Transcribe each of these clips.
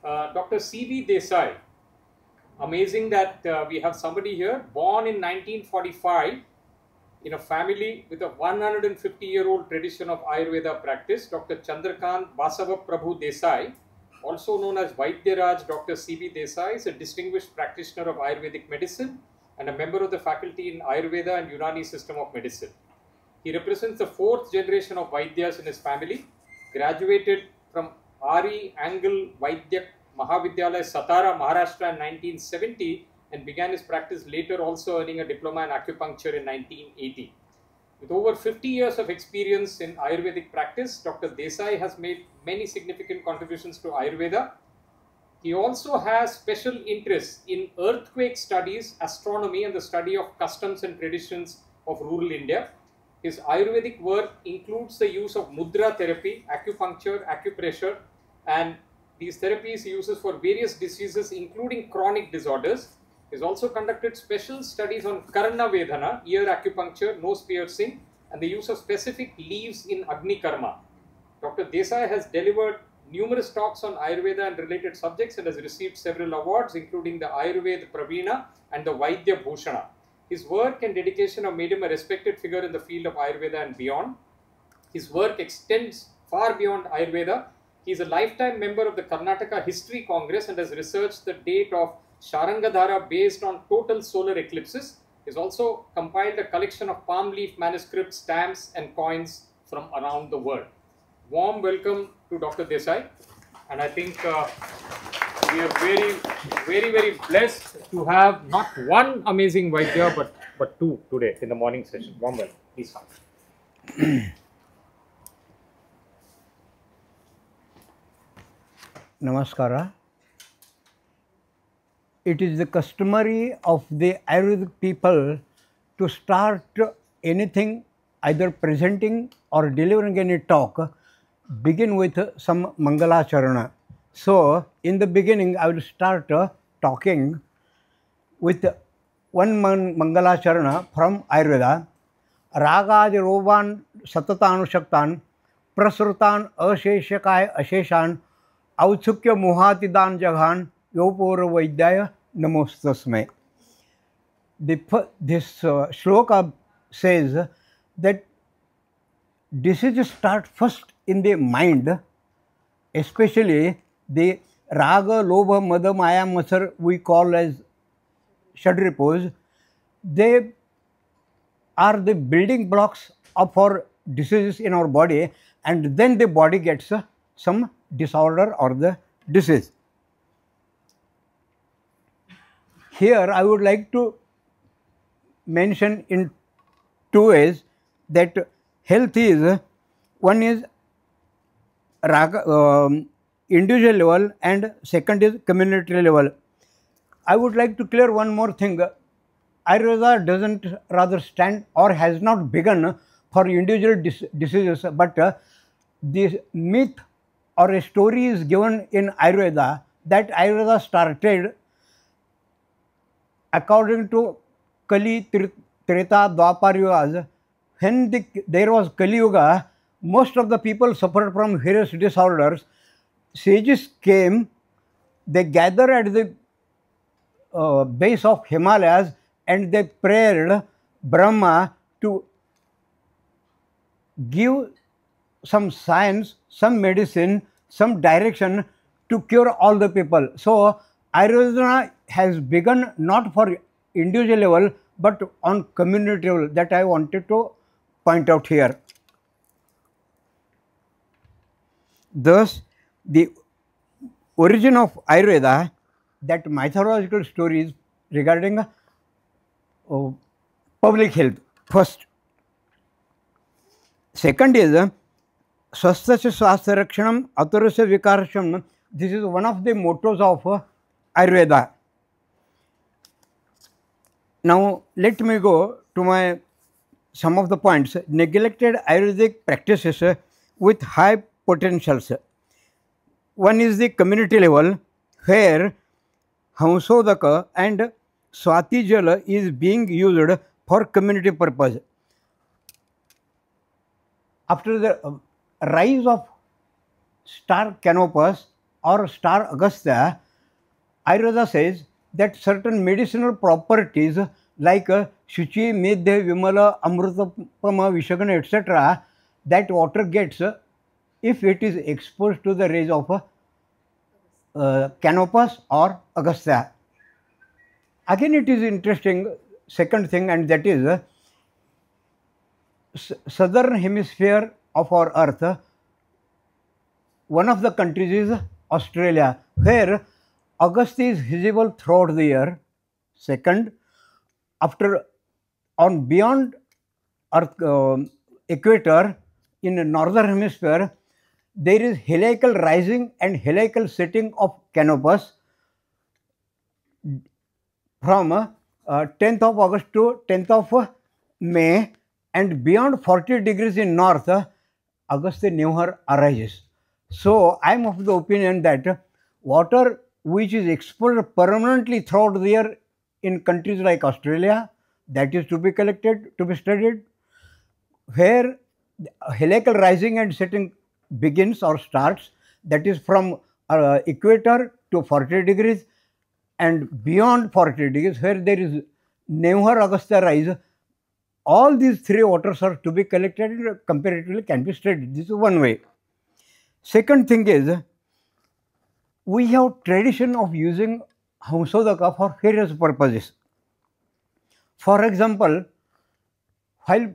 Dr. C.V. Desai. Amazing that we have somebody here born in 1945 in a family with a 150-year-old tradition of Ayurveda practice. Dr. Chandrakant Basava Prabhu Desai, also known as Vaidyaraj, Dr. C.V. Desai is a distinguished practitioner of Ayurvedic medicine and a member of the faculty in Ayurveda and Unani system of medicine. He represents the fourth generation of Vaidyas in his family, graduated from R.E. Angle Vaidyak Mahavidyalaya, Satara, Maharashtra in 1970 and began his practice later, also earning a diploma in acupuncture in 1980. With over 50 years of experience in Ayurvedic practice, Dr. Desai has made many significant contributions to Ayurveda. He also has special interests in earthquake studies, astronomy and the study of customs and traditions of rural India. His Ayurvedic work includes the use of mudra therapy, acupuncture, acupressure, and these therapies he uses for various diseases including chronic disorders. He has also conducted special studies on Karna Vedana, ear acupuncture, nose piercing, and the use of specific leaves in Agni Karma. Dr. Desai has delivered numerous talks on Ayurveda and related subjects and has received several awards including the Ayurveda Pravina and the Vaidya Bhushana. His work and dedication have made him a respected figure in the field of Ayurveda and beyond. His work extends far beyond Ayurveda. He is a lifetime member of the Karnataka History Congress and has researched the date of Sharangadhara based on total solar eclipses. He has also compiled a collection of palm leaf manuscripts, stamps and coins from around the world. Warm welcome to Dr. Desai, and I think we are very blessed to have not one amazing Vaidya but two today in the morning session. Warm welcome. Please come. Namaskara. It is the customary of the Ayurvedic people to start anything, either presenting or delivering any talk, begin with some Mangalacharana. So, in the beginning, I will start talking with one Mangalacharana from Ayurveda. Ragadi Rovan Satatan Shaktan Prasrutan Asheshakay Asheshan Autsukya Muhatidan Jaghan Yopura Vaidyaya Namostasme. This shloka says that diseases start first in the mind, especially the Raga, Lobha, Mada, Maya, Masar we call as Shadripos. They are the building blocks of our diseases in our body, and then the body gets some disorder or the disease. Here I would like to mention in two ways that health is, one is individual level and second is community level. I would like to clear one more thing. Ayurveda doesn't rather stand or has not begun for individual diseases, but the myth or a story is given in Ayurveda that Ayurveda started according to Kali, Treta, Dwapar Yugas. When there was Kali Yuga, most of the people suffered from various disorders. Sages came, they gathered at the base of Himalayas and they prayed Brahma to give some science, some medicine, some direction to cure all the people. So, Ayurveda has begun not for individual level but on community level. That I wanted to point out here. Thus, the origin of Ayurveda, that mythological stories regarding public health first. Second is Swasthasya Swasthya Rakshanam Aturasya Vikarasham. This is one of the mottos of Ayurveda. Now, let me go to some of the points. Neglected Ayurvedic practices with high potentials. One is the community level, where Hamsodaka and Swati Jala is being used for community purpose. After the rise of star canopus or star Agastya, Ayurveda says that certain medicinal properties like Shuchi, Medhya, Vimala, Amrutapama, Vishagana, etc., that water gets if it is exposed to the rays of Canopus or Agastya. Again, it is interesting, second thing, and that is southern hemisphere of our earth, one of the countries is Australia, where Agastya is visible throughout the year. Second, after on beyond earth equator in the northern hemisphere, there is heliacal rising and heliacal setting of Canopus from 10th of August to 10th of May, and beyond 40 degrees in north, Agastya never arises. So, I am of the opinion that water which is exposed permanently throughout the year in countries like Australia, that is to be collected, to be studied, where heliacal rising and setting begins or starts, that is from equator to 40 degrees, and beyond 40 degrees where there is never Agastya rise. All these three waters are to be collected and comparatively can be studied. This is one way. Second thing is, we have tradition of using Hamsodaka for various purposes. For example, while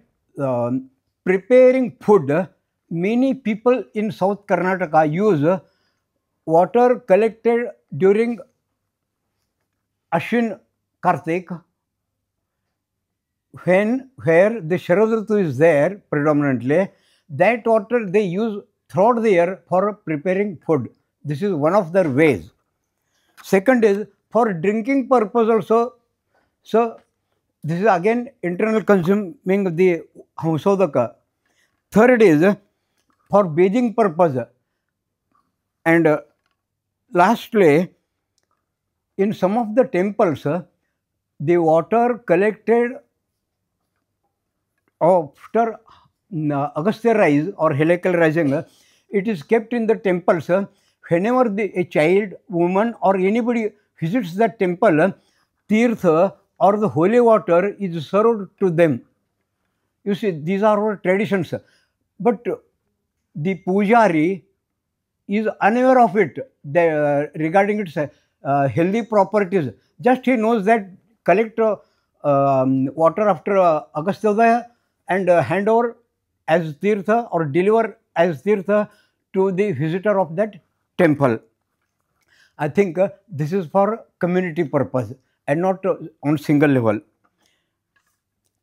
preparing food, many people in South Karnataka use water collected during Ashwin Kartik, where the Sharad Ritu is there predominantly. That water they use throughout the year for preparing food. This is one of their ways. Second is for drinking purpose also. So this is again internal consuming the Hamsodaka. Third is for bathing purpose. And lastly, in some of the temples, the water collected after Agastya rise or heliacal rising, it is kept in the temples. Whenever a child, woman or anybody visits that temple, tirtha or the holy water is served to them. You see, these are our traditions. But the pujari is unaware of it regarding its healthy properties. Just he knows that collect water after Agastya and hand over as tirtha or deliver as tirtha to the visitor of that temple. I think this is for community purpose and not on single level.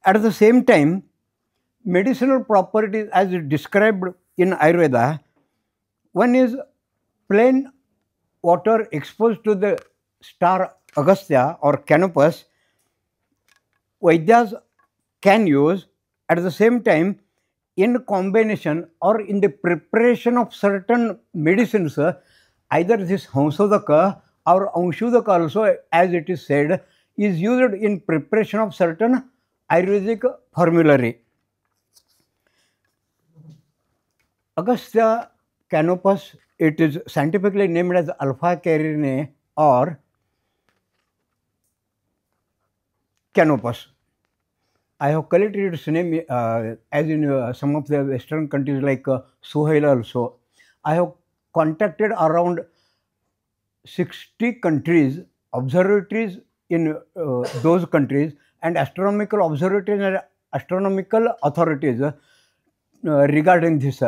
At the same time, medicinal properties as described in Ayurveda, one is plain water exposed to the star Agastya or Canopus, Vaidyas can use. At the same time, in combination or in the preparation of certain medicines, either this Hamsodaka or Anshudaka also, as it is said, is used in preparation of certain Ayurvedic formulary. Agastya Canopus, it is scientifically named as Alpha Carinae or Canopus. I have collected its name as in some of the Western countries like Suhail also. I have contacted around 60 countries, observatories in those countries, and astronomical observatories and astronomical authorities regarding this.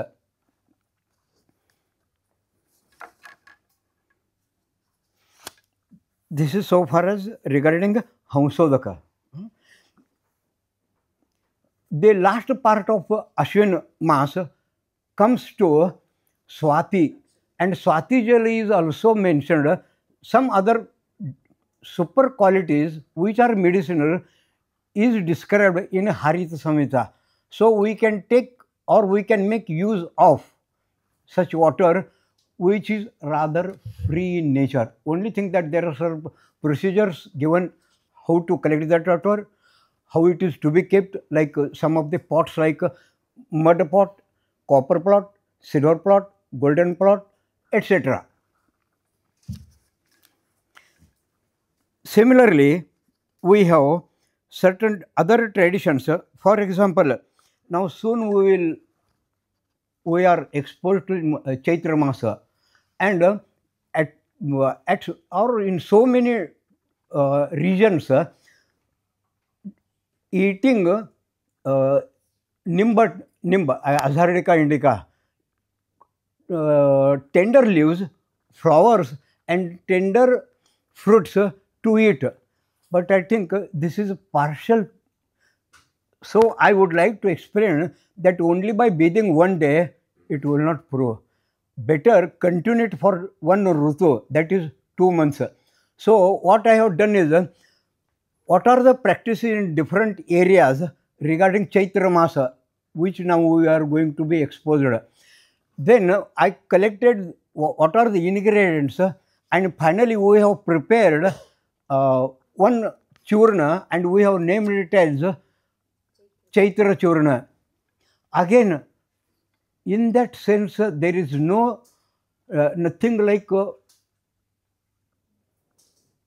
This is so far as regarding Hamsodaka. The last part of Ashwin Mas comes to Swati, and Swati Jali is also mentioned. Some other super qualities which are medicinal is described in Harita Samhita. So we can take or we can make use of such water which is rather free in nature. Only thing that there are some procedures given how to collect that water, how it is to be kept, like some of the pots like mud pot, copper pot, silver pot, golden pot, etc. Similarly, we have certain other traditions. For example, now soon we are exposed to Chaitra Masa, and at or in so many regions, eating nimba, Azardica indica, tender leaves, flowers, and tender fruits to eat. But I think this is partial. So I would like to explain that only by bathing one day it will not prove. Better continue it for one rutu, that is 2 months. So what I have done is, what are the practices in different areas regarding Chaitra Masa, which now we are going to be exposed. Then I collected what are the ingredients, and finally we have prepared one churna, and we have named it as Chaitra Churna. Again, in that sense, there is nothing like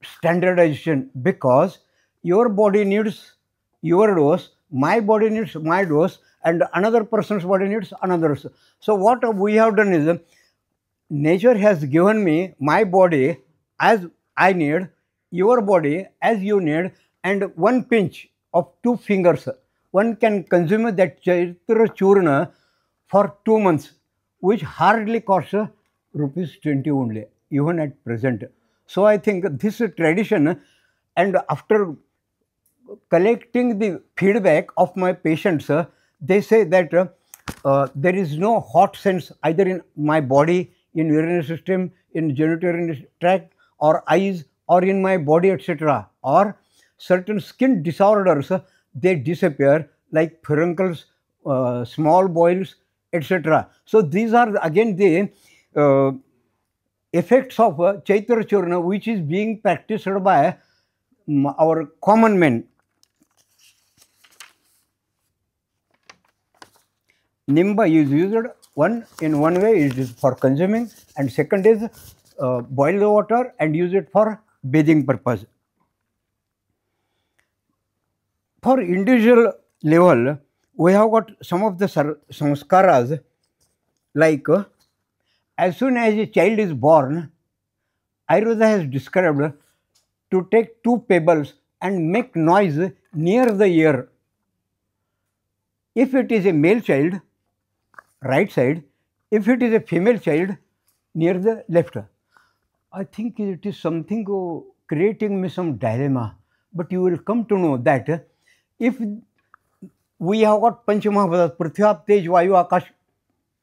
standardization, because your body needs your dose, my body needs my dose, and another person's body needs another. So what we have done is, nature has given me my body as I need, your body as you need, and one pinch of 2 fingers, one can consume that Chaitra Churna for 2 months, which hardly costs rupees 20 only, even at present. So I think this tradition, and after collecting the feedback of my patients, they say that there is no hot sense either in my body, in urinary system, in genitourinary tract, or eyes, or in my body, etc. Or certain skin disorders, they disappear, like furuncles, small boils, etc. So these are again the effects of Chaitra Churna, which is being practiced by our common men. Nimba is used in one way, it is for consuming, and second is boil the water and use it for bathing purpose. For individual level, we have got some of the samskaras, like as soon as a child is born, Ayurveda has described to take 2 pebbles and make noise near the ear. If it is a male child, right side; if it is a female child, near the left. I think it is something creating me some dilemma, but you will come to know that if we have got Panch Mahabhutas, Prithvi, Aap, Tej, Vayu, Akash,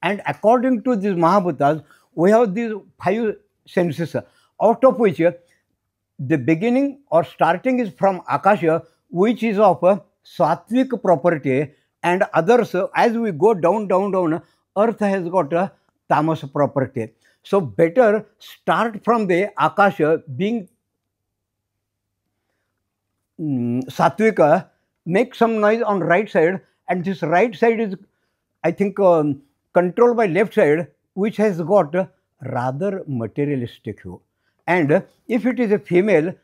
and according to these Mahabhutas, we have these 5 senses, out of which the beginning or starting is from Akasha, which is of sattvic property, and others, as we go down, earth has got a tamas property. So better start from the Akasha being sattvika, make some noise on right side, and this right side is, I think, controlled by left side, which has got a rather materialistic hue. And if it is a female,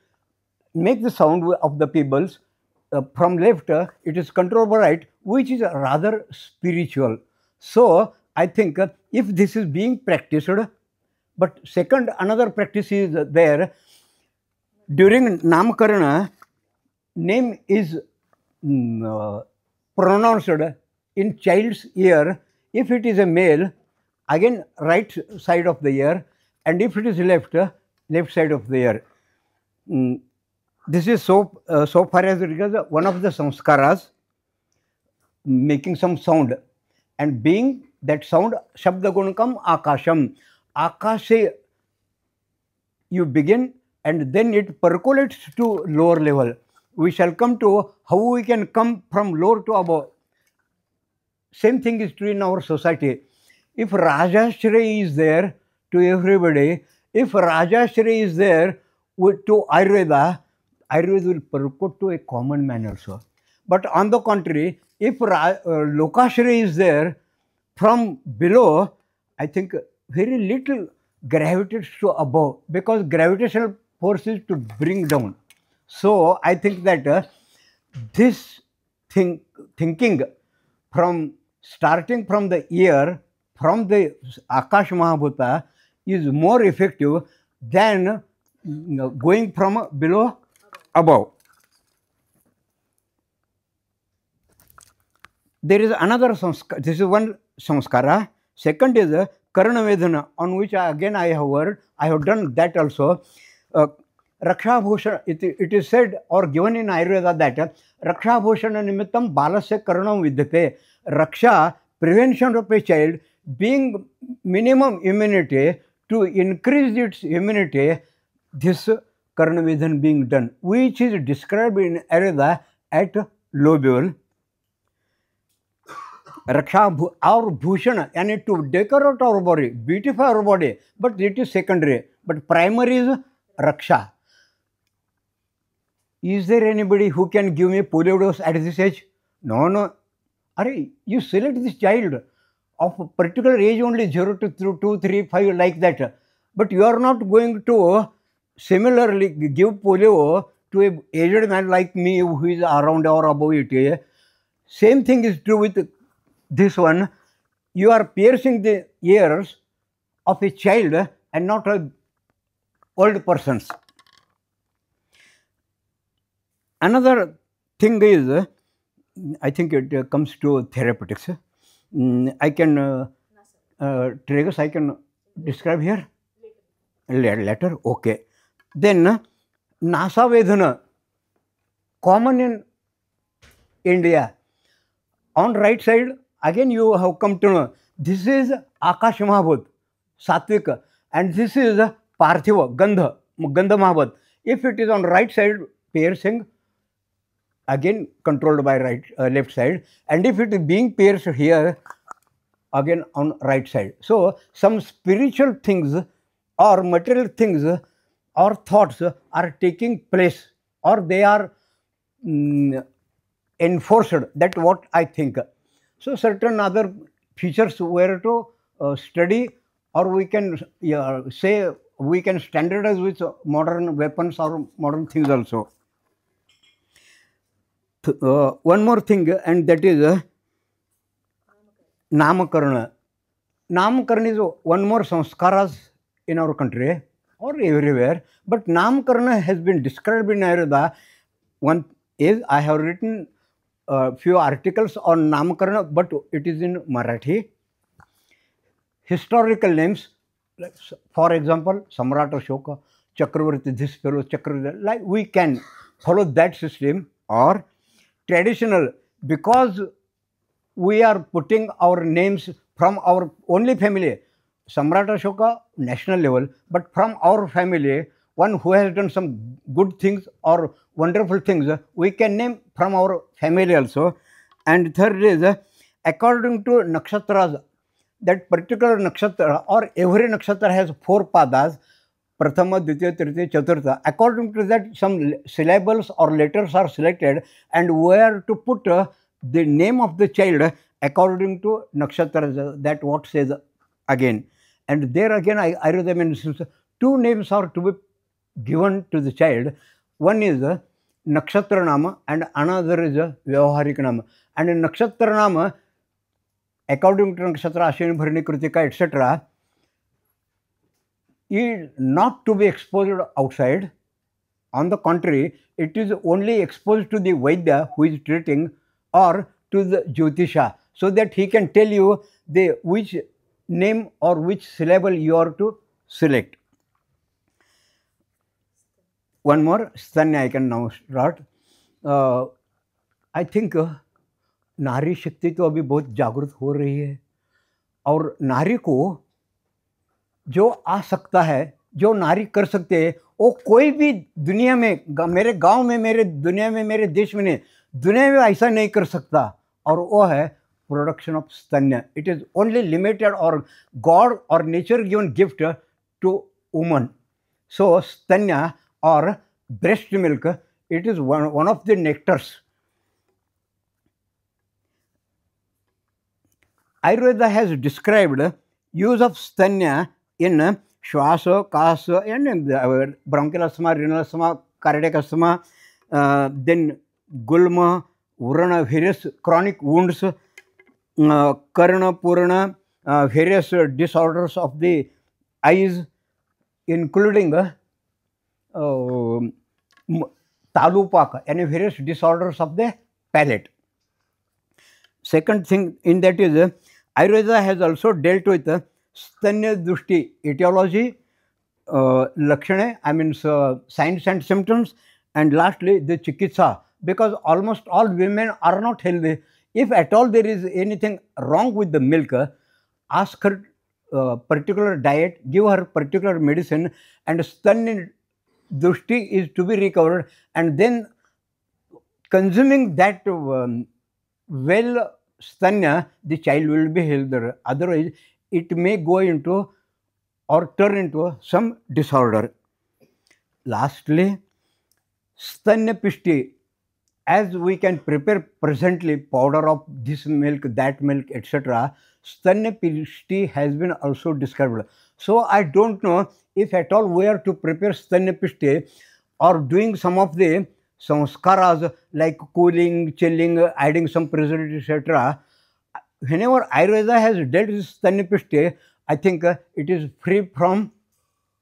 make the sound of the pebbles from left, it is controlled by right, which is rather spiritual. So I think if this is being practiced, but second, another practice is there. During Namakarana, name is pronounced in child's ear. If it is a male, again right side of the ear, and if it is left, left side of the ear. This is so far as regards one of the samskaras, making some sound, and being that sound, Shabda Gunakam Akasham. Akashe you begin, and then it percolates to lower level. We shall come to how we can come from lower to above. Same thing is true in our society. If Rajashri is there to everybody, if Rajashri is there to Ayurveda, Ayurveda will percolate to a common man also. But on the contrary, if Lokashri is there from below, I think very little gravitates to above, because gravitational force is to bring down. So I think that this thinking from starting from the ear, from the Akash Mahabhuta, is more effective than going from below above. There is another samskara. This is one samskara. Second is karna vedana, on which again I have worked. I have done that also. Raksha bhushan, it is said or given in Ayurveda that Raksha bhushana nimittam balasya karanam vidyate. Raksha, prevention of a child, being minimum immunity, to increase its immunity, this karna vedana being done, which is described in Ayurveda at lobule. Raksha our bhushan, and to decorate our body, beautify our body, but it is secondary. But primary is Raksha. Is there anybody who can give me polio dose at this age? No, no. Are you select this child of a particular age only, 0 to 2, 3, 5, like that. But you are not going to similarly give polio to a aged man like me who is around or above 80. Same thing is true with this one. You are piercing the ears of a child and not a old persons. Another thing is, I think it comes to therapeutics. I can, triggers I can describe here? Later, okay. Then, Nasa Vedana, common in India. On right side, again you have come to know, this is Akash Mahabhut, Satvika, and this is Parthiva, Gandha Mahabhut. If it is on right side, piercing, again controlled by left side, and if it is being pierced here, again on right side. So some spiritual things or material things or thoughts are taking place, or they are enforced. That's what I think. So certain other features were to study, or we can say we can standardize with modern weapons or modern things also. One more thing, and that is Namakarana. Namakarana is one more samskaras in our country or everywhere, but Namakarana has been described in Ayurveda. One is, I have written a few articles on Namakarana, but it is in Marathi. Historical names, like, for example, Samrat Ashoka, Chakravarti, this fellow, Chakravarti, like we can follow that system, or traditional, because we are putting our names from our only family. Samrat Ashoka, national level, but from our family, one who has done some good things or wonderful things, we can name from our family also. And third is, according to nakshatras, that particular nakshatra or every nakshatra has 4 padas, Prathama, Dvitiya, Tritiya, Chaturtha. According to that, some syllables or letters are selected, and where to put the name of the child according to nakshatras, that what says again. And there again, Ayurveda mentions 2 names are to be given to the child. One is Nakshatra Nama and another is Vyavaharik Nama. And in Nakshatra Nama, according to Nakshatra, Ashwini, Bharani, Kritika, etc., is not to be exposed outside. On the contrary, it is only exposed to the Vaidya who is treating, or to the Jyotisha, so that he can tell you the which name or which syllable you are to select. One more, Stanya, I can now start. I think नारी शक्ति तो अभी बहुत जागृत हो रही है, और नारी को जो आ सकता है, जो नारी कर सकते हैं, वो कोई भी दुनिया में, मेरे गांव में, मेरे दुनिया में, मेरे देश में नहीं, दुनिया में ऐसा नहीं कर सकता, और वो है प्रोडक्शन ऑफ स्तन्य. इट इज ओनली लिमिटेड और गॉड और nature given gift to woman. So स्तन्य or breast milk, it is one of the nectars. Ayurveda has described use of stanya in Shwasa, Kasa, and bronchial asthma, renal asthma, cardiac asthma, then gulma, vrana, various chronic wounds, karna, purana, various disorders of the eyes, including talupak and various disorders of the palate. Second thing in that is Ayurveda has also dealt with stanya drushti etiology, lakshane, I mean signs and symptoms, and lastly the chikitsa, because almost all women are not healthy. If at all there is anything wrong with the milk, ask her particular diet, give her particular medicine, and stanya drushti is to be recovered, and then consuming that well stanya, the child will be healthier. Otherwise, it may go into or turn into some disorder. Lastly, stanya pishti, as we can prepare presently powder of this milk, that milk, etc. Stanya pishti has been also described. So I don't know if at all we are to prepare stanya pishti or doing some of the samskaras like cooling, chilling, adding some preservatives, etc. Whenever Ayurveda has dealt with stanya pishti, I think it is free from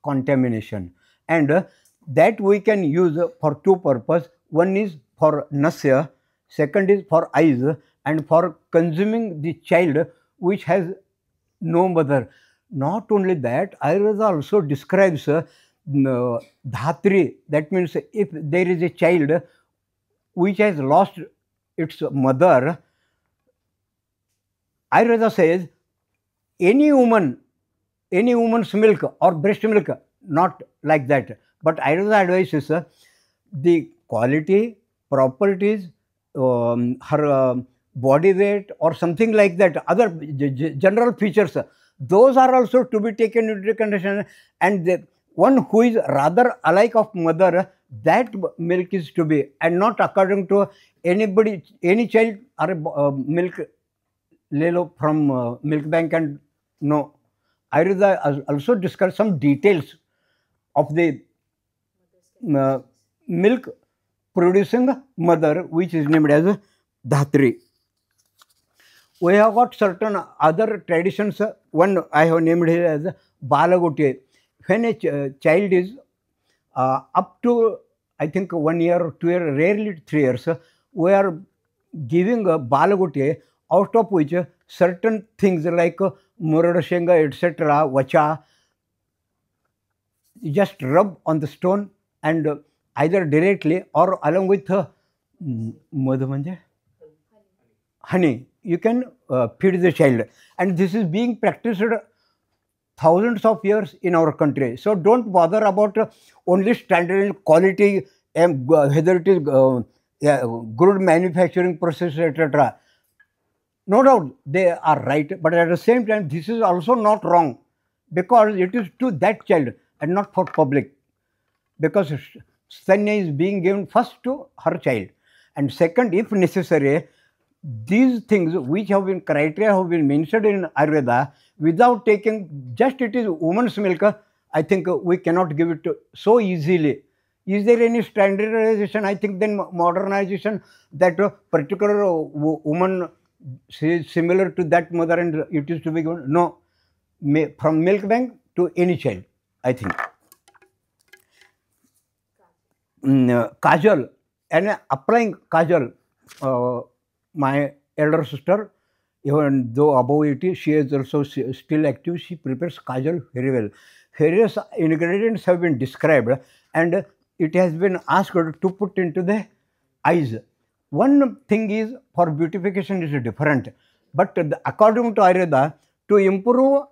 contamination, and that we can use for two purposes. One is for nasya, second is for eyes, and for consuming the child which has no mother. Not only that, Ayurveda also describes dhatri, that means if there is a child which has lost its mother, Ayurveda says any woman's milk or breast milk, not like that. But Ayurveda advises the quality, properties, her body weight or something like that, other general features, those are also to be taken into consideration. And the one who is rather alike of mother, that milk is to be, and not according to anybody, any child or milk lelo from milk bank, and no. Ayurveda also discuss some details of the milk producing mother, which is named as dhatri. We have got certain other traditions. One I have named here as balagoti. When a child is up to, I think, 1 year or 2 years, rarely 3 years, we are giving a balagoti, out of which certain things like muradashenga, etc., vacha, just rub on the stone, and either directly or along with honey, you can feed the child. And this is being practiced thousands of years in our country. So don't bother about only standard quality and whether it is good manufacturing process, etc. No doubt they are right, but at the same time this is also not wrong, because it is to that child and not for public, because stanya is being given first to her child, and second, if necessary, these things which have been criteria have been mentioned in Ayurveda, without taking just it is woman's milk, I think we cannot give it so easily. Is there any standardization? I think then modernization, that particular woman is similar to that mother and it is to be given. No, from milk bank to any child, I think. Kajal, and applying kajal, my elder sister, even though above 80, she is also still active. She prepares kajal very well. Various ingredients have been described, and it has been asked to put into the eyes. One thing is, for beautification is different, but according to Ayurveda, to improve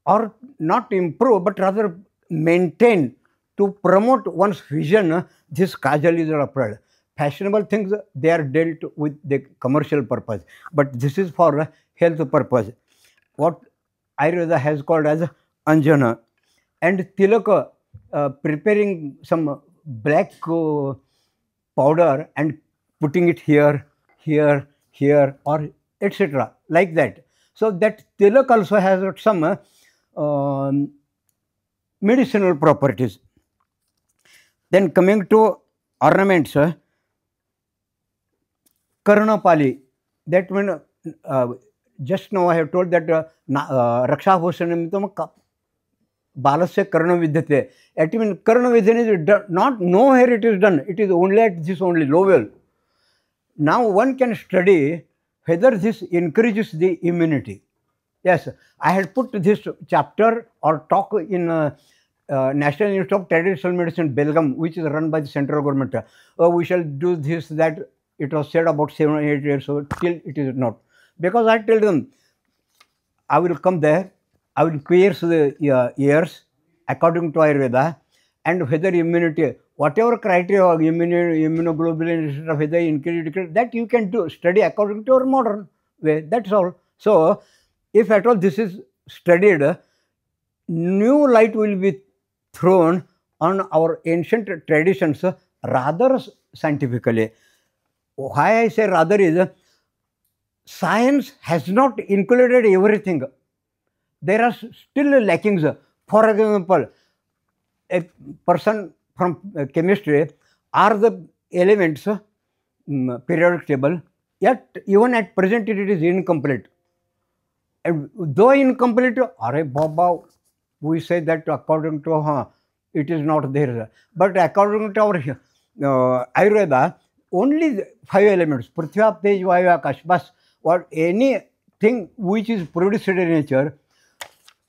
or not improve, but rather maintain, to promote one's vision, this kajal is applied. Fashionable things, they are dealt with the commercial purpose, but this is for health purpose. What Ayurveda has called as anjana. And tilaka, preparing some black powder and putting it here, or etc. like that. So that tilak also has some medicinal properties. Then coming to ornaments, Karnapali, that means just now I have told that Raksha Bhushanam Balasya Karna Vidyate. That means Karna Vidyan is done, not nowhere it is done, it is only at this only level. Now one can study whether this increases the immunity. Yes, I had put this chapter or talk in National Institute of Traditional Medicine, Belgaum, which is run by the central government. We shall do this, that. It was said about 7 or 8 years ago, till it is not. Because I tell them, I will come there, I will pierce the ears according to Ayurveda, and whether immunity, whatever criteria, immunoglobulin, etc., whether increase, decrease, that you can do, study according to our modern way, that's all. So, if at all this is studied, new light will be thrown on our ancient traditions rather scientifically. Why I say rather is, science has not included everything. There are still lackings. For example, a person from chemistry are the elements periodic table, yet even at present it is incomplete. And though incomplete, Are Baba, we say that according to it is not there. But according to our Ayurveda, only 5 elements, Prithvi, Tej, Vayu, Akash, bas, or anything which is produced in nature,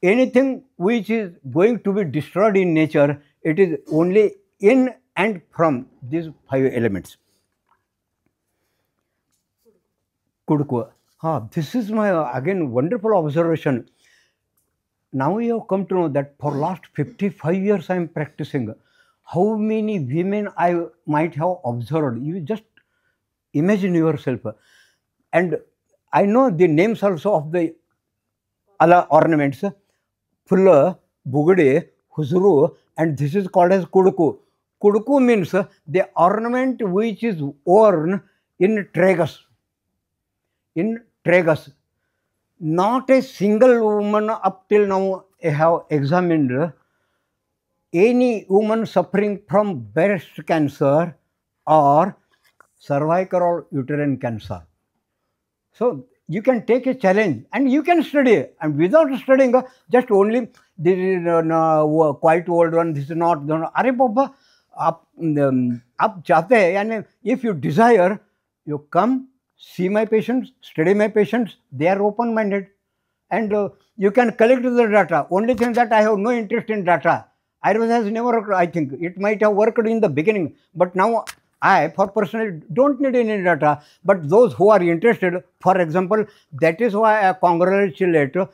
anything which is going to be destroyed in nature, it is only in and from these 5 elements. Kudku. This is my, again, wonderful observation. Now you have come to know that for last 55 years I am practicing. How many women I might have observed? You just imagine yourself. And I know the names also of the ornaments. Fulla, Bugade, Huzuru, and this is called as Kuduku. Kuduku means the ornament which is worn in tragus. In tragus. Not a single woman up till now I have examined any woman suffering from breast cancer or cervical or uterine cancer. So you can take a challenge and you can study, and without studying, just only this is quite old one, this is not done. Are Baba, up chate, and if you desire, you come, see my patients, study my patients, they are open-minded, and you can collect the data. Only thing that I have no interest in data. Ayurveda has never worked, I think. It might have worked in the beginning, but now I, for personally, don't need any data. But those who are interested, for example, that is why I congratulate to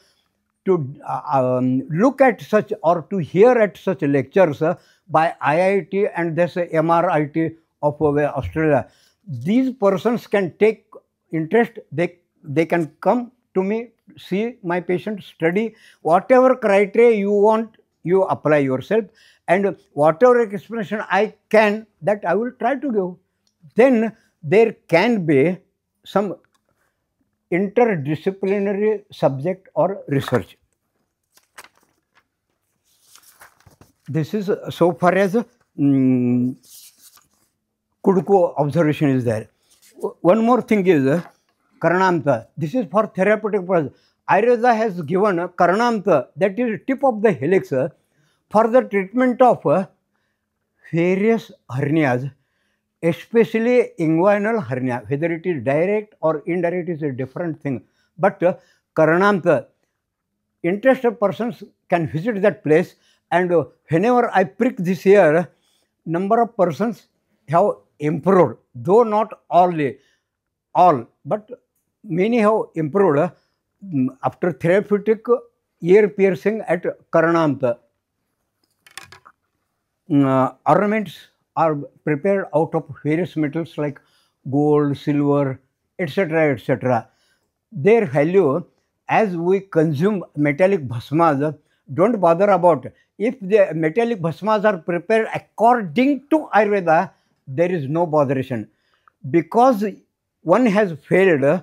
look at such or to hear at such lectures by IIT and this MRIT of Australia. These persons can take interest, they can come to me, see my patient, study, whatever criteria you want, you apply yourself, and whatever explanation I can, that I will try to give. Then there can be some interdisciplinary subject or research. This is so far as Kuduku observation is there. One more thing is Karnamta. This is for therapeutic purpose. Ayurveda has given Karnamta, that is tip of the helix, for the treatment of various hernias, especially inguinal hernia. Whether it is direct or indirect is a different thing. But Karnamta, interested persons can visit that place, and whenever I prick this here, number of persons have improved, though not all, but many have improved after therapeutic ear piercing at Karnamta. Ornaments are prepared out of various metals like gold, silver, etc., etc. Their value, as we consume metallic bhasmas, don't bother about. If the metallic bhasmas are prepared according to Ayurveda, there is no botheration. Because one has failed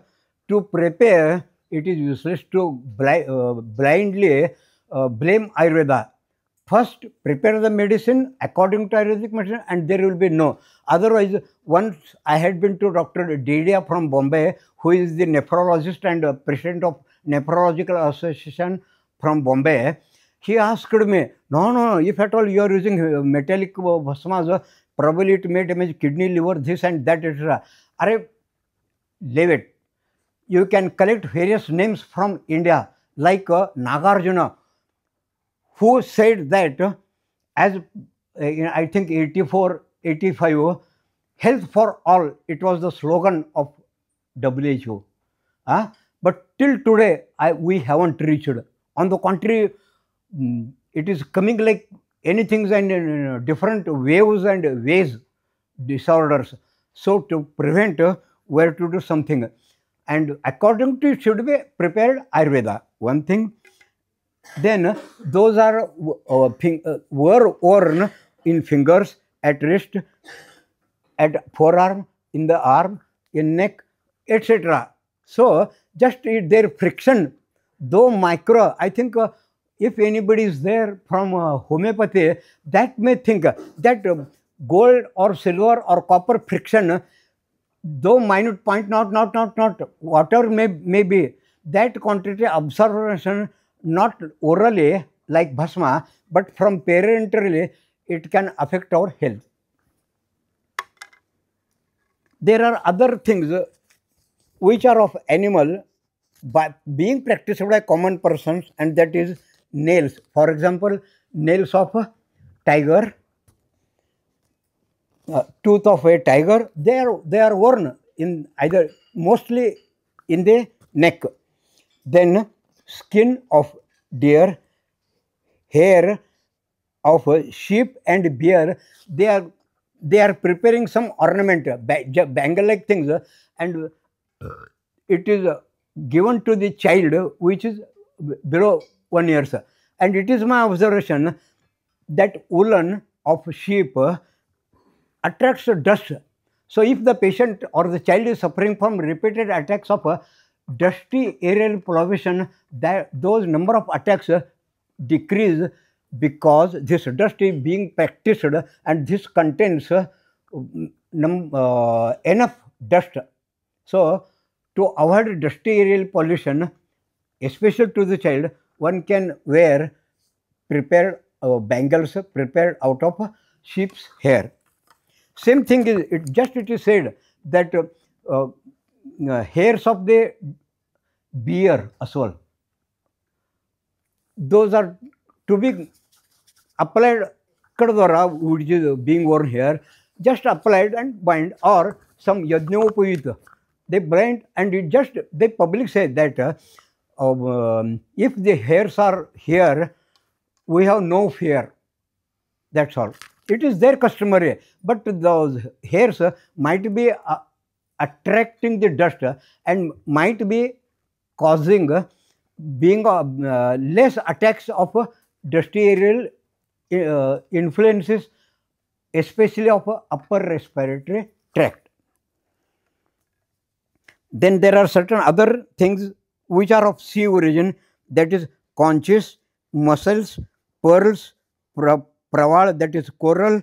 to prepare, it is useless to blindly blame Ayurveda. first prepare the medicine according to Ayurvedic medicine, and there will be no. Otherwise, once I had been to Dr. Dedia from Bombay, who is the nephrologist and president of Nephrological Association from Bombay. He asked me, no, if at all you are using metallic bhasmas, probably it may damage kidney, liver, this and that, etc. Are leave it. You can collect various names from India, like Nagarjuna, who said that as I think 84, 85, health for all, it was the slogan of WHO. But till today, we haven't reached. On the contrary, it is coming like anything and different waves and ways disorders. So to prevent, we have to do something. And according to it should be prepared Ayurveda. One thing. Then those are were worn in fingers, at wrist, at forearm, in the arm, in neck, etc. So just their friction, though micro, I think if anybody is there from homeopathy, that may think that gold or silver or copper friction, though minute point, not, whatever may be, that quantity absorption, not orally like bhasma, but from parenterally, it can affect our health. There are other things which are of animal, but being practiced by common persons, and that is nails. For example, nails of a tiger, tooth of a tiger, they are worn in either mostly in the neck. Then skin of deer, hair of sheep and bear, they are preparing some ornament, bangle like things, and it is given to the child which is below 1 year. And it is my observation that woolen of sheep attracts dust. So if the patient or the child is suffering from repeated attacks of dusty aerial pollution, those number of attacks decrease, because this dust is being practiced and this contains enough dust. So to avoid dusty aerial pollution, especially to the child, one can wear prepared bangles prepared out of sheep's hair. Same thing is, it is said that hairs of the bear as well, those are to be applied, kadwara, which is being worn here, just applied and bind, or some yajnopavit, they bind, and it just, they public say that if the hairs are here, we have no fear. That's all. It is their customary, but those hairs might be attracting the dust and might be causing being less attacks of dusty aerial influences, especially of upper respiratory tract. Then there are certain other things which are of sea origin, that is conches, mussels, pearls, praval, that is coral,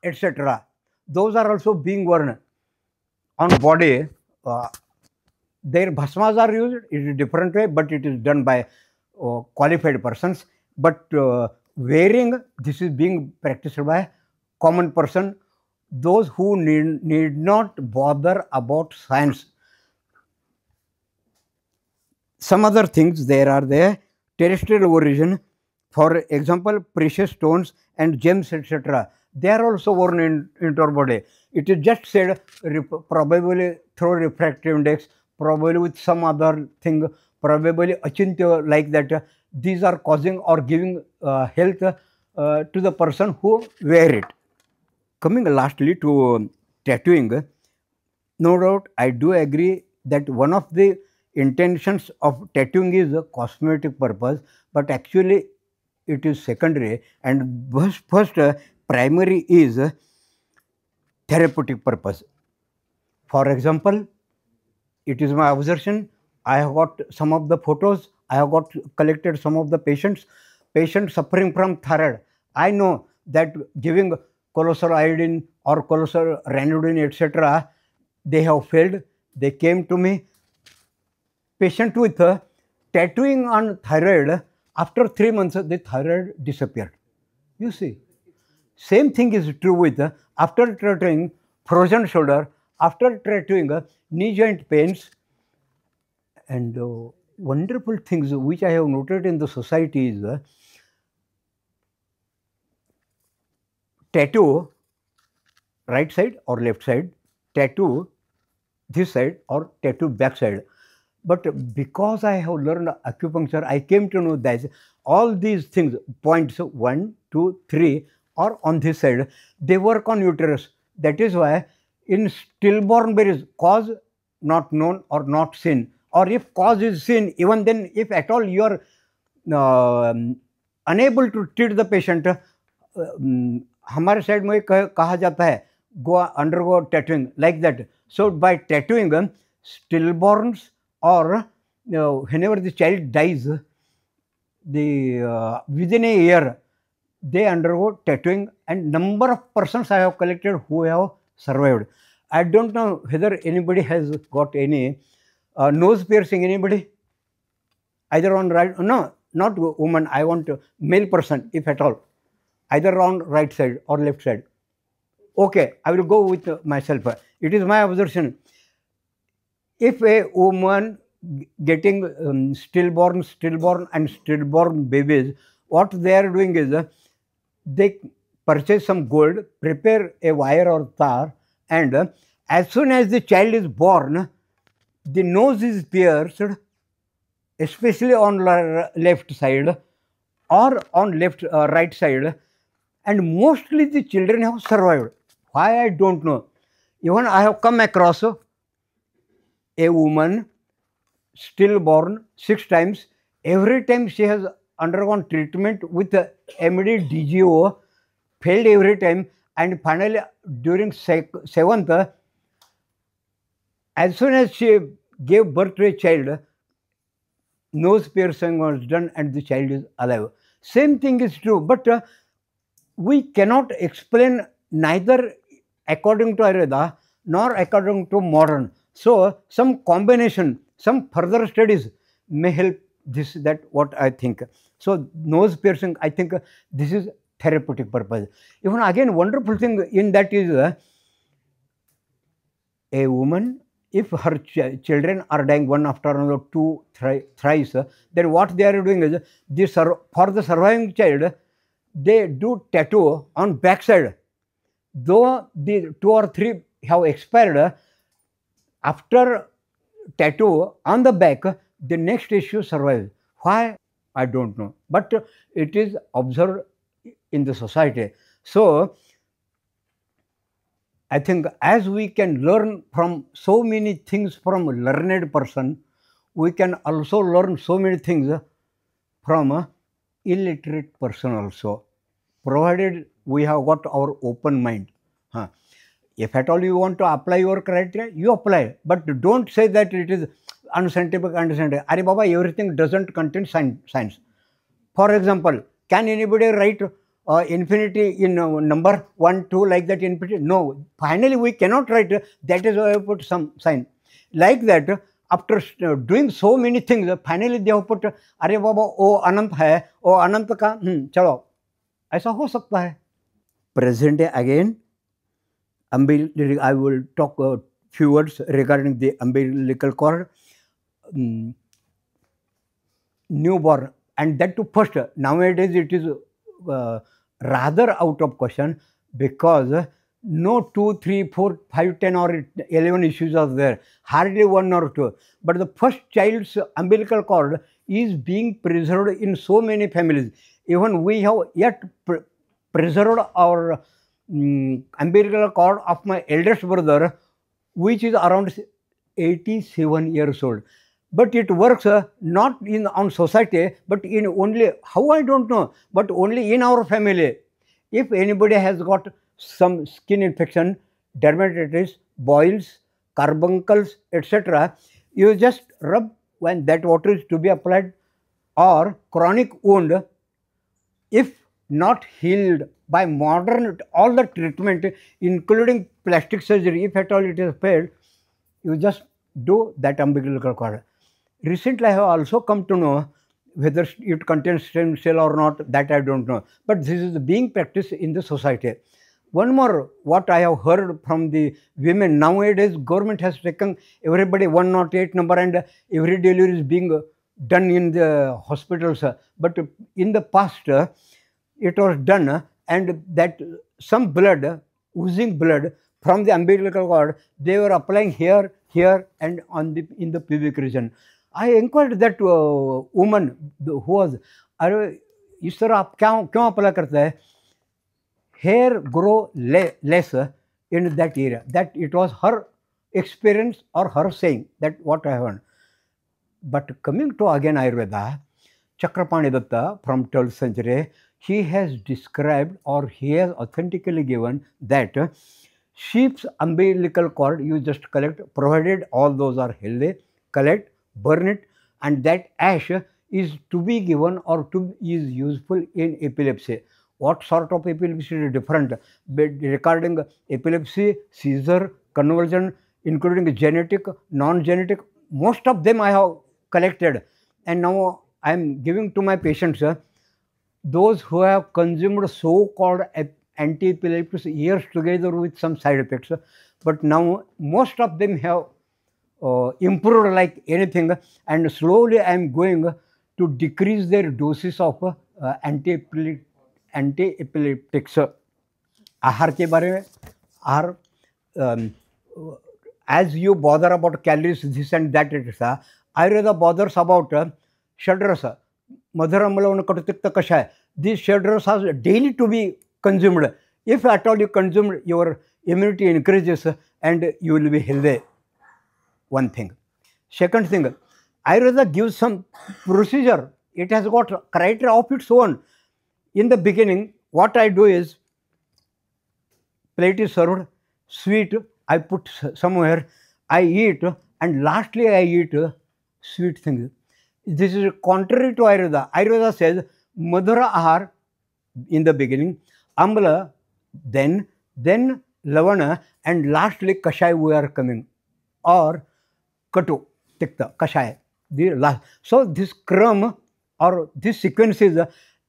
etc. Those are also being worn on body. Their bhasmas are used in a different way, but it is done by qualified persons. But wearing, this is being practiced by common person, those who need not bother about science. Some other things there are there, terrestrial origin, for example, precious stones and gems, etc. They are also worn into our body. It is just said probably through refractive index, probably with some other thing, probably achintya, like that. These are causing or giving health to the person who wear it. Coming lastly to tattooing, no doubt I do agree that one of the intentions of tattooing is a cosmetic purpose, but actually it is secondary, and first primary is therapeutic purpose. For example, it is my observation, I have got some of the photos, I have got collected some of the patients suffering from thyroid. I know that giving colossal iodine or colossal ranitidine, etc., they have failed. They came to me, patient with tattooing on thyroid. After 3 months, the thyroid disappeared. You see, same thing is true with after tattooing frozen shoulder, after tattooing knee joint pains, and wonderful things which I have noted in the society is tattoo right side or left side, tattoo this side or tattoo back side. But because I have learned acupuncture, I came to know that all these things, points 1, 2, 3 are on this side. They work on uterus. That is why in stillborn there is cause not known or not seen. Or if cause is seen, even then if at all you are unable to treat the patient, हमारे side में कहा जाता है go undergo tattooing like that. So by tattooing stillborns or whenever the child dies, within a year they undergo tattooing, and number of persons I have collected who have survived. I don't know whether anybody has got any nose piercing. Anybody? Either on right? No, not woman. I want male person, if at all. Either on right side or left side. Okay, I will go with myself. It is my observation. If a woman getting stillborn and stillborn babies, what they are doing is they purchase some gold, prepare a wire or tar, and as soon as the child is born, the nose is pierced, especially on left side or on right side, and mostly the children have survived. Why I don't know. Even I have come across a woman stillborn 6 times. Every time she has undergone treatment with MD DGO, failed every time, and finally during 7th, as soon as she gave birth to a child, nose piercing was done and the child is alive. Same thing is true, but we cannot explain neither according to Ayurveda nor according to modern. So some combination, some further studies may help this, that what I think. So nose piercing, I think this is therapeutic purpose. Even again, wonderful thing in that is a woman, if her children are dying one after another, 2, thrice, then what they are doing is for the surviving child, they do tattoo on backside. Though the 2 or 3 have expired, after tattoo on the back, the next issue survives. Why? I don't know. But it is observed in the society. So I think as we can learn from so many things from a learned person, we can also learn so many things from an illiterate person also, provided we have got our open mind. If at all you want to apply your criteria, you apply. But don't say that it is unscientific, Are Baba, everything doesn't contain science. For example, can anybody write infinity in number 1, 2 like that infinity? No. Finally, we cannot write. That is why I put some sign. Like that, after doing so many things, finally they have put, Are Baba, O Anant hai, O Anant ka, chalo. ऐसा हो सकता है. Present day again, I will talk a few words regarding the umbilical cord. Newborn, and that too first. Nowadays it is rather out of question, because no 2, 3, 4, 5, 10 or 11 issues are there. Hardly 1 or 2. But the first child's umbilical cord is being preserved in so many families. Even we have yet preserved our umbilical cord of my eldest brother, which is around 87 years old. But it works not on society, but in only, how I don't know, but only in our family. If anybody has got some skin infection, dermatitis, boils, carbuncles, etc., you just rub when that water is to be applied, or chronic wound. If not healed by modern, all the treatment, including plastic surgery, if at all it is failed, you just do that umbilical cord. Recently, I have also come to know whether it contains stem cell or not, that I don't know. But this is being practiced in the society. One more, what I have heard from the women, nowadays government has taken everybody 108 number and every delivery is being done in the hospitals. But in the past, it was done and that some blood, oozing blood from the umbilical cord, they were applying here, here and on the in the pubic region. I inquired that woman who was, अरे इस तरह आप क्यों apply करते हैं? Hair grow less in that area. That it was her experience or her saying, that what I heard. But coming to again Ayurveda, Chakrapani Datta from 12th century, he has described or he has authentically given that sheep's umbilical cord you just collect, provided all those are healthy, collect, burn it, and that ash is to be given or is useful in epilepsy. What sort of epilepsy is different? But regarding epilepsy, seizure, convulsion, including genetic, non-genetic, most of them I have collected, and now I am giving to my patients. Those who have consumed so-called anti-epileptics years together with some side effects, but now most of them have improved like anything, and slowly I am going to decrease their doses of anti-epileptics. आहार के बारे में, आहार, as you bother about calories, this and that, etc. Ayurveda bothers about षड्रस, मधुर अम्ल कटुतिक्त कषाय. These षड्रस are daily to be consumed. If at all you consume, your immunity increases and you will be healthy. One thing. Second thing, Ayurveda gives some procedure. It has got criteria of its own. In the beginning, what I do is, plate is served, sweet, I put somewhere, I eat, and lastly I eat sweet things. This is contrary to Ayurveda. Ayurveda says, Madhura Ahar in the beginning, Amla, then Lavana, and lastly Kashai we are coming. Or Katu, Tikta, Kashai. The last. So this Kram or this sequence is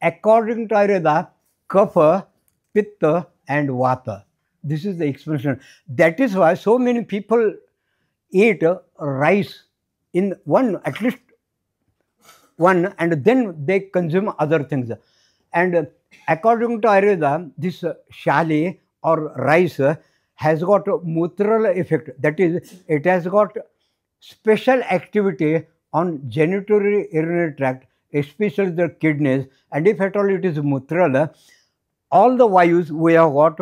according to Ayurveda, Kapha, Pitta and Vata. This is the explanation. That is why so many people eat rice in one, at least one, and then they consume other things. And according to Ayurveda, this shali or rice has got a mutral effect. That is, it has got special activity on genitourinary urinary tract, especially the kidneys. And if at all it is mutral, all the vayus we have got,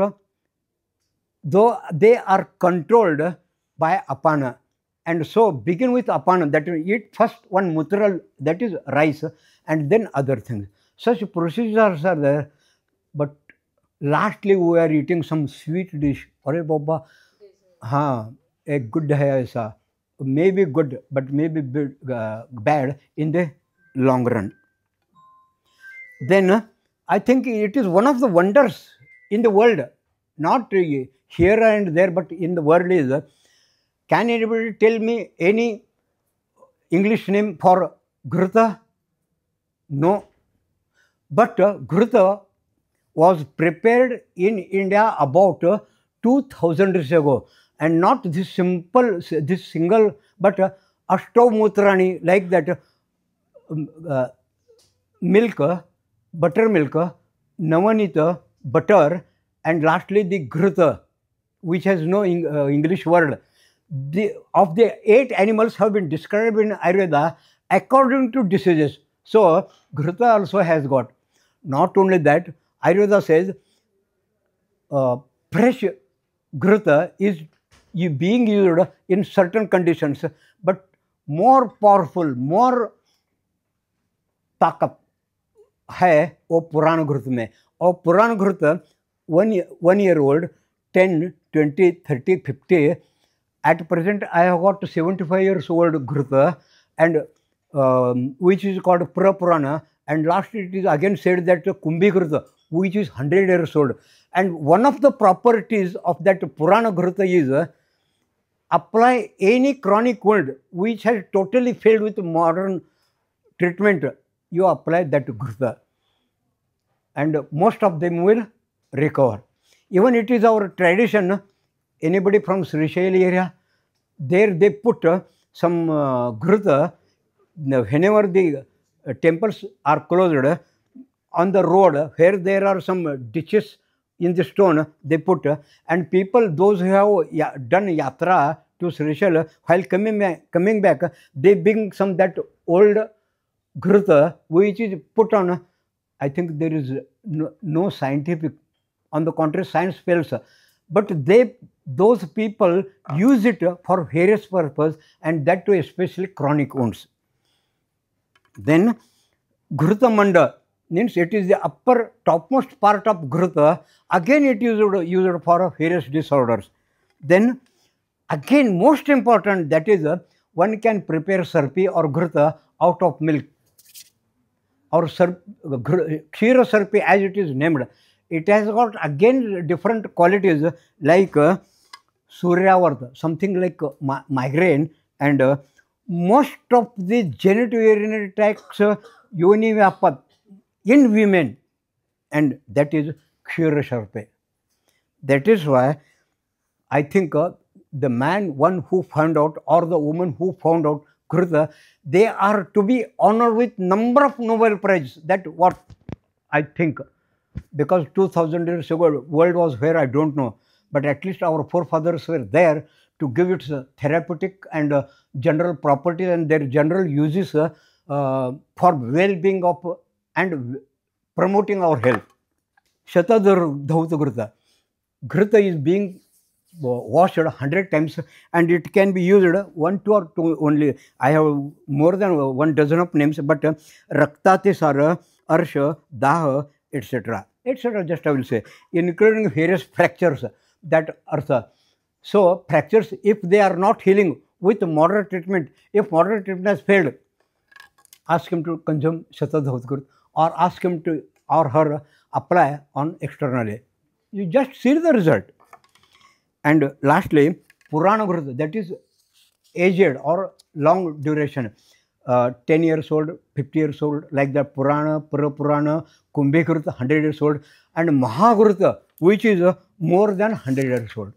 though they are controlled by apana. And so begin with apana, that you eat first one mutral, that is rice, and then other things. Such procedures are there, but lastly we are eating some sweet dish. Arey Baba, हाँ, a good hai aisa. Maybe good, but maybe bad in the long run. Then I think it is one of the wonders in the world, not here and there, but in the world is, can anybody tell me any English name for Ghruta? No. But Ghruta was prepared in India about 2000 years ago. And not this simple, this single, but Ashtav Mutrani, like that milk, buttermilk, Navanita, butter, and lastly the Ghruta, which has no English word. Of the 8 animals have been described in Ayurveda according to diseases. So Ghruta also has got. Not only that, Ayurveda says fresh Ghruta is being used in certain conditions, but more powerful, more ताकत है वो पुराण घृत में. और पुराण घृत 1 year old, 10, 20, 30, 50. At present, I have got 75 years old Ghruta, and which is called Prapurana, and last it is again said that Kumbhi Ghruta, which is 100 years old. And one of the properties of that Purana Ghruta is apply any chronic wound which has totally failed with modern treatment, you apply that Ghruta, and most of them will recover. Even it is our tradition, anybody from Srishayali area, there they put some Ghruta, whenever the temples are closed, on the road where there are some ditches in the stone, they put, and people, those who have done yatra to Srishayala, while coming back, they bring some that old Ghruta which is put on. I think there is no scientific, on the contrary, science fails, but those people use it for various purposes, and that too especially chronic wounds. Then Ghruta Manda means it is the upper topmost part of Ghruta. Again it is used for various disorders. Then again most important, that is one can prepare sarpi or Ghruta out of milk, or Kshira sarpi as it is named. It has got again different qualities like Suryavarta, something like migraine, and most of the genitourinary tracts yoni vyapat in women, and that is Kshira sarpi. That is why I think the man, one who found out, or the woman who found out Ghruta, they are to be honored with number of Nobel Prizes. That what I think, because 2000 years ago world was where I don't know, but at least our forefathers were there to give its therapeutic and general properties and their general uses for well-being of and promoting our health. Shatadhauta Ghruta. Ghruta is being washed 100 times, and it can be used 1, 2 or 2 only. I have more than 1 dozen of names, but Raktate Sara, Arsha, Daha, etc. etc. just I will say, including various fractures, that Artha. So fractures, if they are not healing with moderate treatment, if moderate treatment has failed, ask him to consume Shatadhauta Ghruta, or ask him to or her apply on externally. You just see the result. And lastly, Purana Ghruta, that is aged or long duration, 10 years old, 50 years old, like the Purana, Purana, Kumbhe Ghruta, 100 years old, and Mahaghruta, which is more than 100 years old.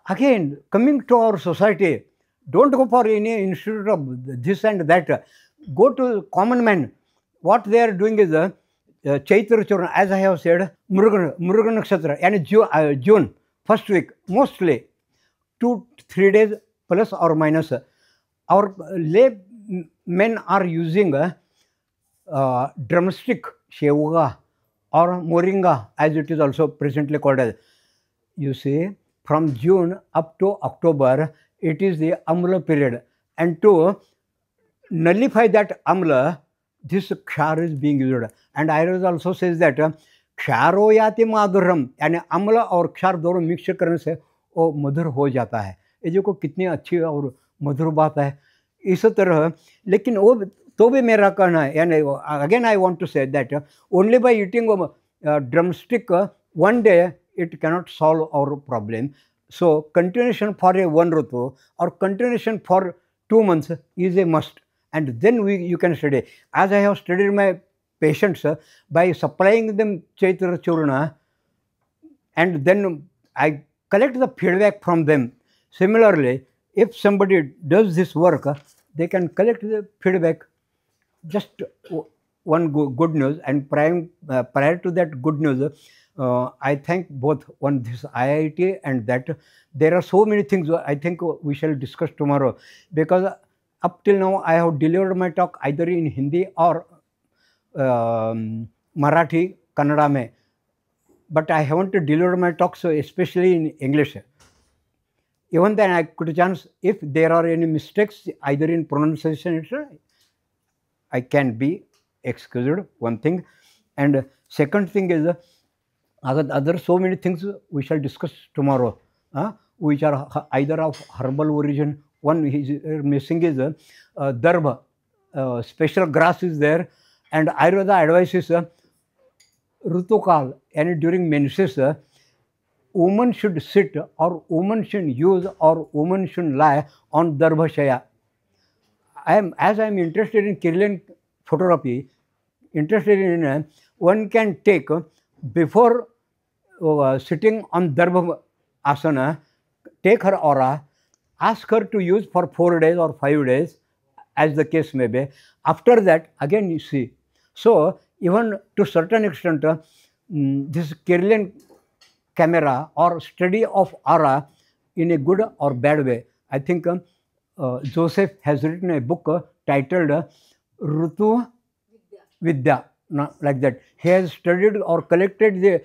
Again, coming to our society, don't go for any institute of this and that. Go to common man. What they are doing is Chaitra Churna, as I have said, Murugan Nakshatra, and June, first week, mostly 2 to 3 days plus or minus. Our lay men are using drumstick, shevuga, or moringa, as it is also presently called as. You see, from June up to October, it is the Amla period. And to nullify that Amla, this Kshar is being used. And Ayurveda also says that क्षारो याति माधुरम, यानी अम्ल और क्षार दोनों mix करने से वो मधुर हो जाता है. ये जो को कितनी अच्छी और मधुर बात है. इस तरह, लेकिन वो तो भी मेरा कहना है, यानी again I want to say that only by eating drumstick one day it cannot solve our problem. So continuation for a 1 Ritu or continuation for 2 months is a must, and then you can study. As I have studied my patients by supplying them Chaitra Churna, and then I collect the feedback from them. Similarly, if somebody does this work, they can collect the feedback. Just one good news, and prior to that good news, I thank both this IIT and that. There are so many things I think we shall discuss tomorrow, because up till now I have delivered my talk either in Hindi or Marathi, Kannada mein, but I haven't delivered my talk, so especially in English. Even then I could chance, if there are any mistakes either in pronunciation, etc., I can be excused, one thing. And second thing is, other so many things we shall discuss tomorrow, which are either of herbal origin. One is missing is Darbha, special grass is there, and Ayurveda advises Rutukal and during menses, woman should sit or woman should use or woman should lie on Darbhashaya. As I am interested in Kirlian photography, interested in one can take before sitting on Darbha asana, take her aura, ask her to use for 4 days or 5 days, as the case may be. After that, again you see. So, even to certain extent, this Kirlian camera or study of aura in a good or bad way. I think Joseph has written a book titled Rutu Vidya, like that. He has studied or collected the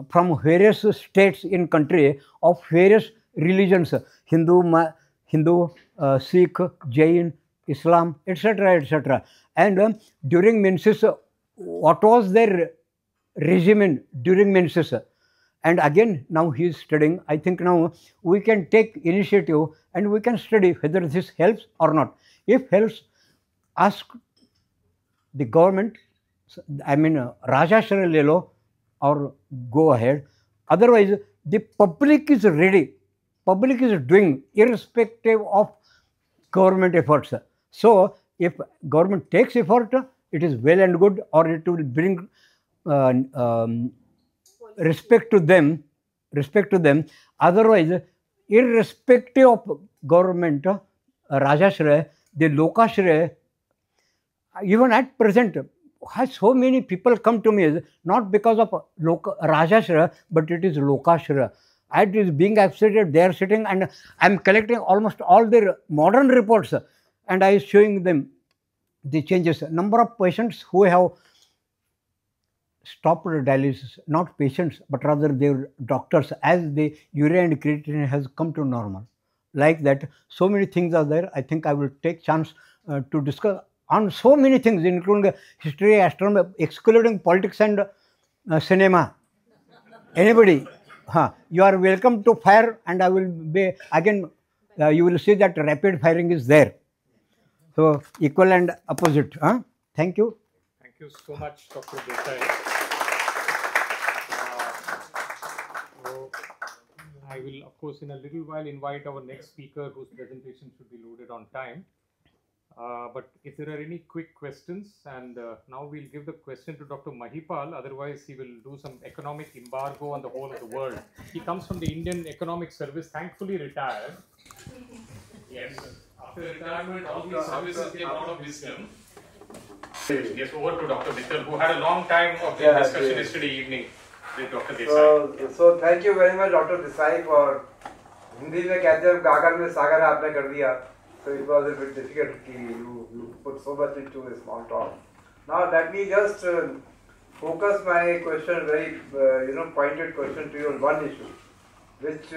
from various states in country of various religions, Hindu, Sikh, Jain, Islam, etc., etc. And during menses, what was their regimen during menses? And again, now he is studying. I think now we can take initiative and we can study whether this helps or not. If helps, ask the government, I mean, Rajashra le lo or go ahead. Otherwise, the public is ready. Public is doing irrespective of government efforts. So, if government takes effort, it is well and good, or it will bring respect to them. Otherwise, irrespective of government, Rajashray, the Lokashray, even at present, has so many people come to me, not because of Rajashray, but it is Lokashray. It is being accepted, they are sitting, and I am collecting almost all their modern reports, and I am showing them the changes. Number of patients who have stopped dialysis, not patients, but rather their doctors, as the urea and creatinine has come to normal. Like that, so many things are there. I think I will take chance to discuss on so many things, including history, astronomy, excluding politics and cinema. Anybody? You are welcome to fire, and I will be again. You will see that rapid firing is there. So equal and opposite. Thank you. Thank you so much, Dr. Desai. So I will, of course, in a little while invite our next speaker, whose presentation should be loaded on time. But if there are any quick questions, and now we'll give the question to Dr. Mahipal, otherwise he will do some economic embargo on the whole of the world. He comes from the Indian Economic Service, thankfully retired. Yes, after retirement, all these services gave a lot of wisdom. Yes, over to Dr. Mittal, who had a long time of discussion yesterday evening with Dr. Desai. So thank you very much, Dr. Desai, for Hindi में कहते हैं गागर में सागर आपने कर दिया. So it was a bit difficult. You put so much into a small talk. Now let me just focus my question, very pointed question to you on one issue, which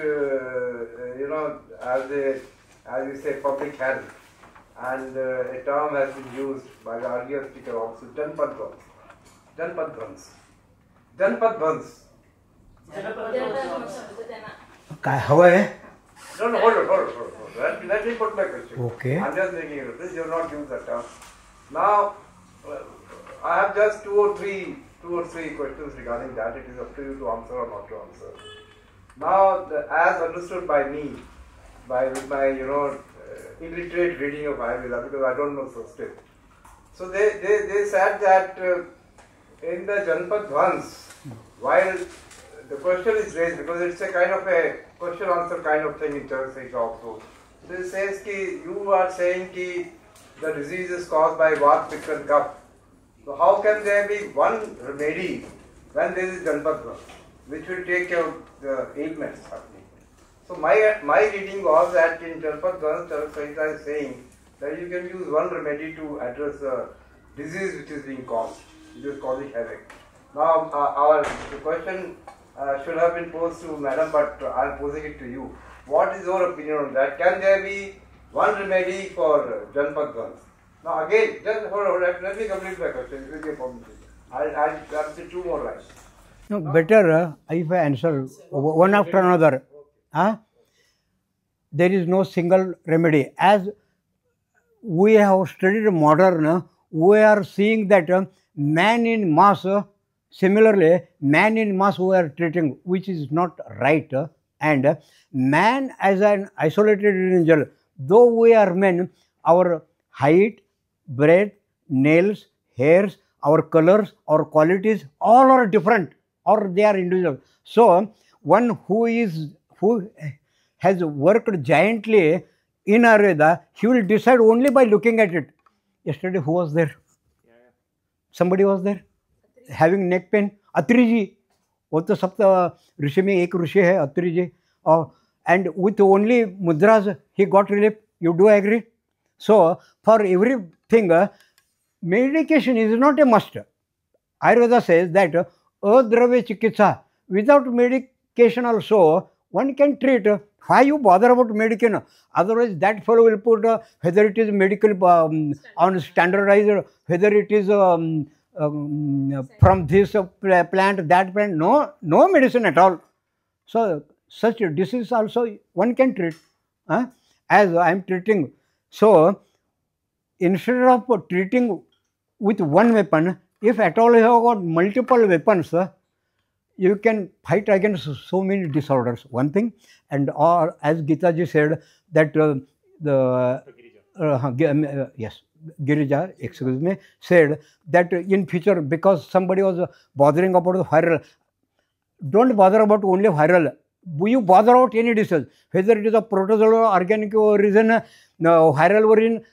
as we say, public health, and a term has been used by the earlier speaker also, Janpad Bhans. Janpad Bhans. Janpad Bhans. How are you? No, hold on. Let me put my question. Okay. I'm just making it. Please, you have not used that term. Now, I have just two or three questions regarding that. It is up to you to answer or not to answer. Now, as understood by me, with my illiterate reading of Ayurveda, because I don't know Sanskrit. So they said that in the Janpad Bhans, while the question is raised, because it's a kind of a question answer kind of thing in Chandrakant also. So it says ki you are saying ki the disease is caused by Vata, Pitta and Kapha. So how can there be one remedy when there is Janpad Bhans, which will take care of the ailments happening? So my reading was that in Janpad Bhans, Chandrakant is saying that you can use one remedy to address the disease which is being caused, which is causing havoc. Now the question should have been posed to Madam, but I am posing it to you. What is your opinion on that? Can there be one remedy for Janpad Bhans? Now again, just hold on, let me complete my question. It will be a problem. I'll say two more lines. No, better if I answer one after another. There is no single remedy. As we have studied modern, we are seeing that man in mass Similarly, man in mass we are treating, which is not right. And man as an isolated individual, though we are men, our height, breadth, nails, hairs, our colors, our qualities, all are different, or they are individual. So one who has worked giantly in Ayurveda, he will decide only by looking at it. Yesterday, who was there? Somebody was there having neck pain. Atri ji, वो तो सप्त ऋषि में एक ऋषि है अत्रि जी, and with only mudras he got relief. You do agree? So for everything, medication is not a must. Ayurveda says that adravya chikitsa, without medication also one can treat. Why you bother about medication? Otherwise that fellow will put whether it is medical on standardized, whether it is from this plant, that plant, no medicine at all. So such disease also one can treat, as I am treating. So instead of treating with one weapon, if at all you have got multiple weapons, you can fight against so many disorders. One thing, and or as Gita ji said that yes, Girija, excuse me, said that in future, because somebody was bothering about the viral, don't bother about only viral. You bother about any disease, whether it is a protozoal, organic origin, viral origin.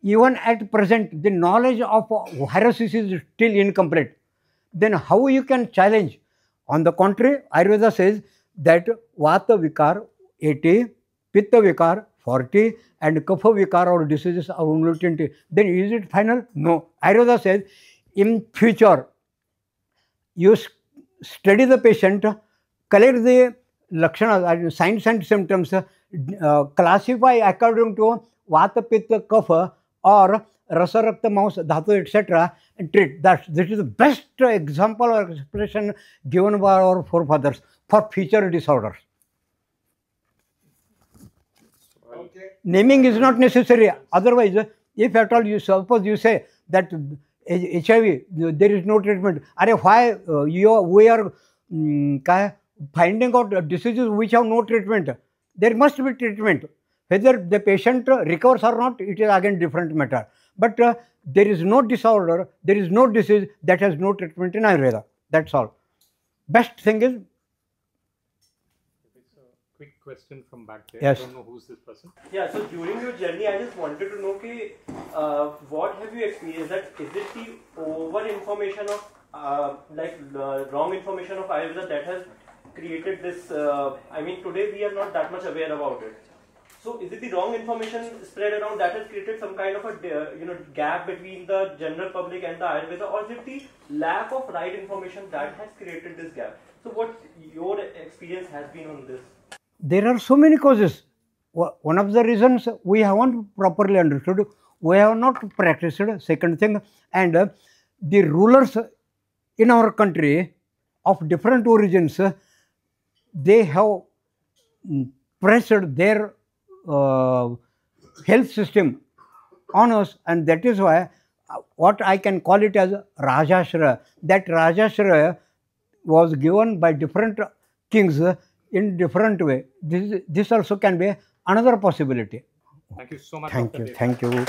Even at present, the knowledge of viruses is still incomplete. Then how you can challenge? On the contrary, Ayurveda says that Vata Vikar 80, Pitta Vikar 40, and Kapha Vikar or diseases are only 20. Then is it final? No. Ayurveda says in future, you study the patient, collect the lakshanas, signs and symptoms, classify according to Vata, Pitta, Kapha, or Rasa, Rakta, Maus, Dhatu, etc. and treat. This is the best example or expression given by our forefathers for future disorders. Okay. Naming is not necessary. Otherwise, if at all you suppose you say that HIV, there is no treatment. Why we are finding out diseases which have no treatment? There must be treatment. Whether the patient recovers or not, it is again different matter. But there is no disorder, there is no disease that has no treatment in Ayurveda. That's all. Best thing is. It's a quick question from back there. Yes. I don't know who's this person. Yeah, so during your journey, I just wanted to know what have you experienced? That is it the over information of wrong information of Ayurveda that has created this? I mean, today we are not that much aware about it. So is it the wrong information spread around that has created some kind of a gap between the general public and the Ayurveda, or is it the lack of right information that has created this gap? So what your experience has been on this? There are so many causes. One of the reasons we haven't properly understood, we have not practiced. Second thing, and the rulers in our country of different origins, they have pressed their health system on us, and that is why what I can call it as Rajashraya. That Rajashraya was given by different kings in different way. This also can be another possibility. Thank you so much. Thank Dr. you. Desai. Thank you.